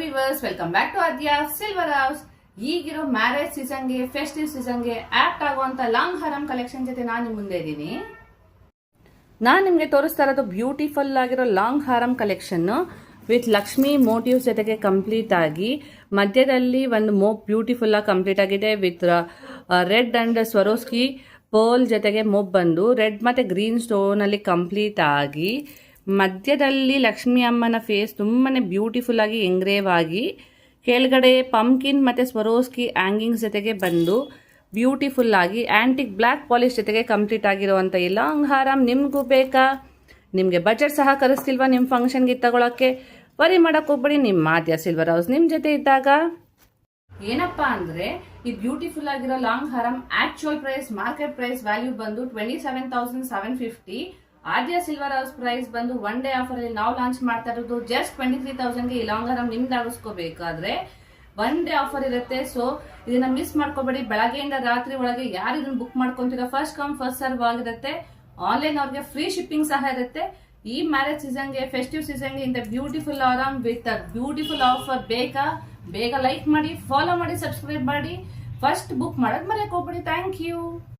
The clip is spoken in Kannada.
Viewers, welcome back to Aadya silver house. ಈಗಿರೋ ಮ್ಯಾರೇಜ್ ಸೀಸನ್ಗೆ, ಫೆಸ್ಟಿವ್ ಸೀಸನ್ಗೆ ಆಪ್ಟ್ ಆಗುವಂತ ಲಾಂಗ್ ಹಾರಂ ಕಲೆಕ್ಷನ್ ಜೊತೆ ನಾನು ನಿಮ್ ಮುಂದೆ ಇದ್ದೀನಿ. ನಾನು ನಿಮ್ಗೆ ತೋರಿಸ್ತಾ ಇರೋದು ಬ್ಯೂಟಿಫುಲ್ ಆಗಿರೋ long harm collection with Lakshmi motives ಜೊತೆಗೆ ಕಂಪ್ಲೀಟ್ ಆಗಿ ಮಧ್ಯದಲ್ಲಿ ಒಂದು ಬ್ಯೂಟಿಫುಲ್ ಆಗಿ ಕಂಪ್ಲೀಟ್ ಆಗಿದೆ with red and Swarovski pearl ಜೊತೆಗೆ ಬಂದು ರೆಡ್ ಮತ್ತೆ ಗ್ರೀನ್ ಸ್ಟೋನ್ ಅಲ್ಲಿ ಕಂಪ್ಲೀಟ್ ಆಗಿ ಮಧ್ಯದಲ್ಲಿ ಲಕ್ಷ್ಮಿ ಅಮ್ಮನ ಫೇಸ್ ತುಂಬಾನೇ ಬ್ಯೂಟಿಫುಲ್ ಆಗಿ ಎಂಗ್ರೇವ್ ಆಗಿ ಕೆಳಗಡೆ ಪಂಪ್ಕಿನ್ ಮತ್ತೆ ಸ್ವರೋಸ್ಕಿ ಹ್ಯಾಂಗಿಂಗ್ಸ್ ಜೊತೆಗೆ ಬಂದು ಬ್ಯೂಟಿಫುಲ್ ಆಗಿ ಆಂಟಿಕ್ ಬ್ಲ್ಯಾಕ್ ಪಾಲಿಶ್ ಜೊತೆಗೆ ಕಂಪ್ಲೀಟ್ ಆಗಿರುವಂಥ ಈ ಲಾಂಗ್ ಹಾರಂ ನಿಮಗೂ ಬೇಕಾ? ನಿಮಗೆ ಬಜೆಟ್ ಸಹಕರಿಸ್ತಿಲ್ವಾ ನಿಮ್ಮ ಫಂಕ್ಷನ್ಗೆ ತಗೊಳಕ್ಕೆ? ವರಿ ಮಾಡಕ್ ಹೋಗ್ಬೇಡಿ, ನಿಮ್ಮ ಆದ್ಯ ಸಿಲ್ವರ್ ಹೌಸ್ ನಿಮ್ಮ ಜೊತೆ ಇದ್ದಾಗ. ಏನಪ್ಪಾ ಅಂದ್ರೆ ಈ ಬ್ಯೂಟಿಫುಲ್ ಆಗಿರೋ ಲಾಂಗ್ ಹಾರಂ actual price market price value ಬಂದು 27,750. ಆದ್ಯ ಸಿಲ್ವರ್ ಹೌಸ್ ಪ್ರೈಸ್ ಬಂದು ಒನ್ ಡೇ ಆಫರ್ ಅಲ್ಲಿ ನಾವು ಲಾಂಚ್ ಮಾಡ್ತಾ ಇರೋದು ಜಸ್ಟ್ 23,000ಗೆ ಈ ಲಾಂಗ್ ಹಾರಂ ನಿಮ್ದು ಆಗಿಸ್ಕೋಬೇಕಾದ್ರೆ ಒನ್ ಡೇ ಆಫರ್ ಇರುತ್ತೆ. ಸೊ ಇದನ್ನ ಮಿಸ್ ಮಾಡ್ಕೋಬೇಡಿ. ಬೆಳಗ್ಗೆಯಿಂದ ರಾತ್ರಿ ಒಳಗೆ ಯಾರು ಇದನ್ನ ಬುಕ್ ಮಾಡ್ಕೊಂತೀರಾ ಫಸ್ಟ್ ಕಮ್ ಫಸ್ಟ್ ಸರ್ವ್ ಆಗಿರುತ್ತೆ. ಆನ್ಲೈನ್ ಅವ್ರಿಗೆ ಫ್ರೀ ಶಿಪ್ಪಿಂಗ್ ಸಹ ಇರುತ್ತೆ. ಈ ಮ್ಯಾರೇಜ್ ಸೀಸನ್ಗೆ, ಫೆಸ್ಟಿವ್ ಸೀಸನ್ಗೆ ಇಂಥ ಬ್ಯೂಟಿಫುಲ್ ಹಾರಂ ವಿತ್ ಬ್ಯೂಟಿಫುಲ್ ಆಫರ್ ಬೇಕಾ? ಬೇಗ ಲೈಕ್ ಮಾಡಿ, ಫಾಲೋ ಮಾಡಿ, ಸಬ್ಸ್ಕ್ರೈಬ್ ಮಾಡಿ. ಫಸ್ಟ್ ಬುಕ್ ಮಾಡಕ್ ಮರೆಯಕ್ ಹೋಗ್ಬೇಡಿ. Thank you.